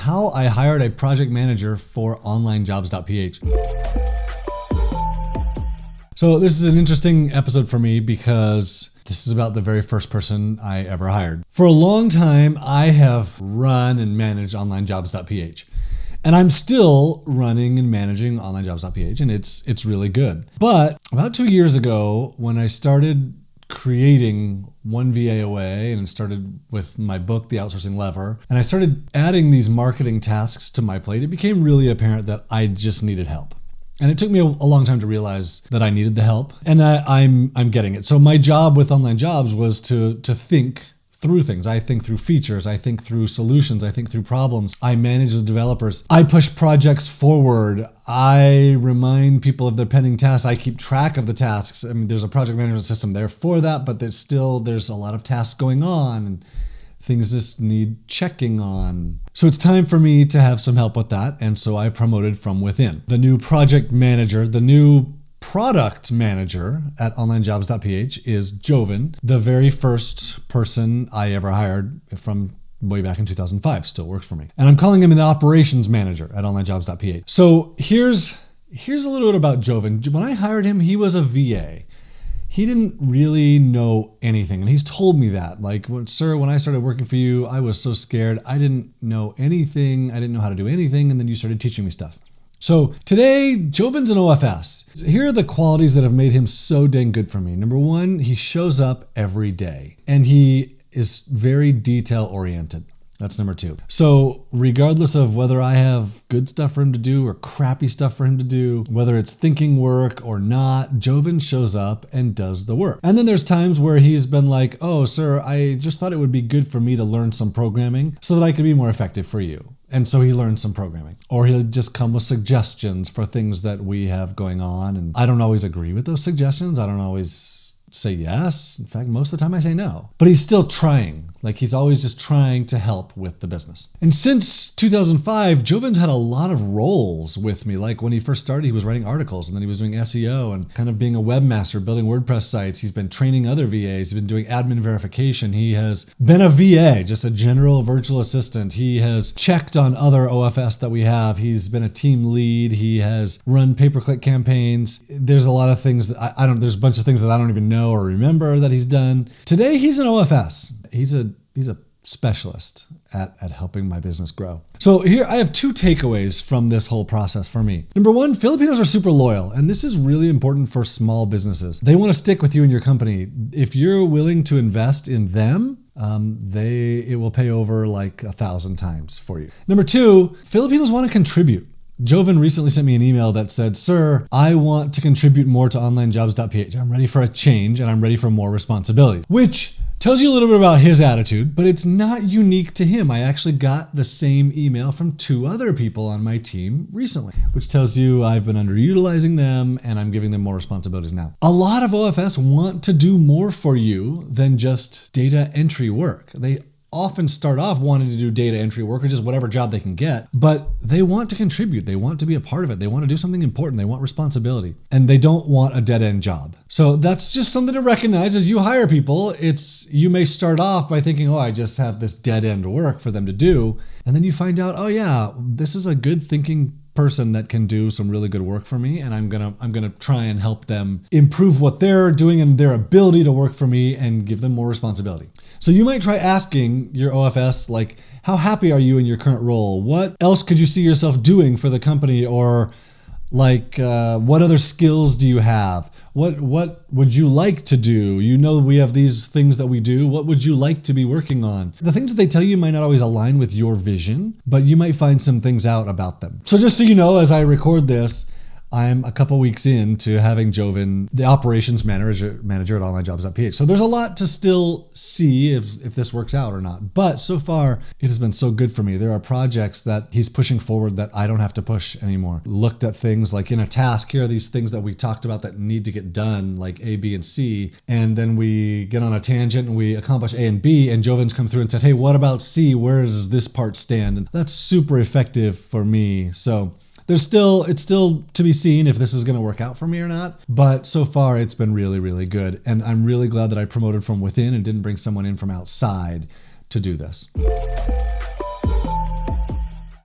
how I hired a project manager for Onlinejobs.ph. So this is an interesting episode for me because this is about the very first person I ever hired. For a long time, I have run and managed Onlinejobs.ph. And I'm still running and managing Onlinejobs.ph, and it's really good. But about 2 years ago, when I started creating one VA away and started with my book, The Outsourcing Lever, and I started adding these marketing tasks to my plate, it became really apparent that I just needed help. And it took me a long time to realize that I needed the help, and I'm getting it. So my job with Online Jobs was to think through things. I think through features, I think through solutions, I think through problems. I manage the developers. I push projects forward. I remind people of their pending tasks. I keep track of the tasks. I mean, there's a project management system there for that, but there's a lot of tasks going on and things just need checking on. So it's time for me to have some help with that. And so I promoted from within. The new project manager, the new product manager at Onlinejobs.ph is Joven, the very first person I ever hired from way back in 2005, still works for me. And I'm calling him an operations manager at Onlinejobs.ph. So here's a little bit about Joven. When I hired him, he was a VA. He didn't really know anything. And he's told me that. Like, sir, when I started working for you, I was so scared. I didn't know anything. I didn't know how to do anything. And then you started teaching me stuff. So today, Joven's an OFS. Here are the qualities that have made him so dang good for me. Number one, he shows up every day. And he is very detail-oriented. That's number two. So regardless of whether I have good stuff for him to do or crappy stuff for him to do, whether it's thinking work or not, Joven shows up and does the work. And then there's times where he's been like, oh, sir, I just thought it would be good for me to learn some programming so that I could be more effective for you. And so he learned some programming. Or he'll just come with suggestions for things that we have going on. And I don't always agree with those suggestions. I don't always say yes. In fact, most of the time I say no. But he's still trying. Like, he's always just trying to help with the business. And since 2005, Joven's had a lot of roles with me. Like, when he first started, he was writing articles, and then he was doing SEO and kind of being a webmaster, building WordPress sites. He's been training other VAs. He's been doing admin verification. He has been a VA, just a general virtual assistant. He has checked on other OFS that we have. He's been a team lead. He has run pay-per-click campaigns. There's a lot of things that there's a bunch of things that I don't even know or remember that he's done. Today, he's an OFS. He's a specialist at helping my business grow. So here I have two takeaways from this whole process for me. Number one, Filipinos are super loyal, and this is really important for small businesses. They want to stick with you and your company. If you're willing to invest in them, it will pay over like 1,000 times for you. Number two, Filipinos want to contribute. Joven recently sent me an email that said, sir, I want to contribute more to Onlinejobs.ph. I'm ready for a change and I'm ready for more responsibilities, which tells you a little bit about his attitude, but it's not unique to him. I actually got the same email from 2 other people on my team recently, which tells you I've been underutilizing them and I'm giving them more responsibilities now. A lot of OFS want to do more for you than just data entry work. They often start off wanting to do data entry work or just whatever job they can get, but they want to contribute. They want to be a part of it. They want to do something important. They want responsibility, and they don't want a dead-end job. So that's just something to recognize as you hire people. You may start off by thinking, oh, I just have this dead-end work for them to do, and then you find out, oh yeah, this is a good thinking person that can do some really good work for me, and I'm gonna try and help them improve what they're doing and their ability to work for me and give them more responsibility. So you might try asking your OFS, like, how happy are you in your current role? What else could you see yourself doing for the company? Or like, what other skills do you have? What would you like to do? You know, we have these things that we do. What would you like to be working on? The things that they tell you might not always align with your vision, but you might find some things out about them. So just so you know, as I record this, I'm a couple weeks into having Joven, the operations manager at Onlinejobs.ph. So there's a lot to still see if this works out or not. But so far, it has been so good for me. There are projects that he's pushing forward that I don't have to push anymore. Looked at things like in a task, here are these things that we talked about that need to get done, like A, B, and C. And then we get on a tangent and we accomplish A and B, and Joven's come through and said, hey, what about C? Where does this part stand? And that's super effective for me. So it's still to be seen if this is going to work out for me or not, but so far it's been really, really good. And I'm really glad that I promoted from within and didn't bring someone in from outside to do this.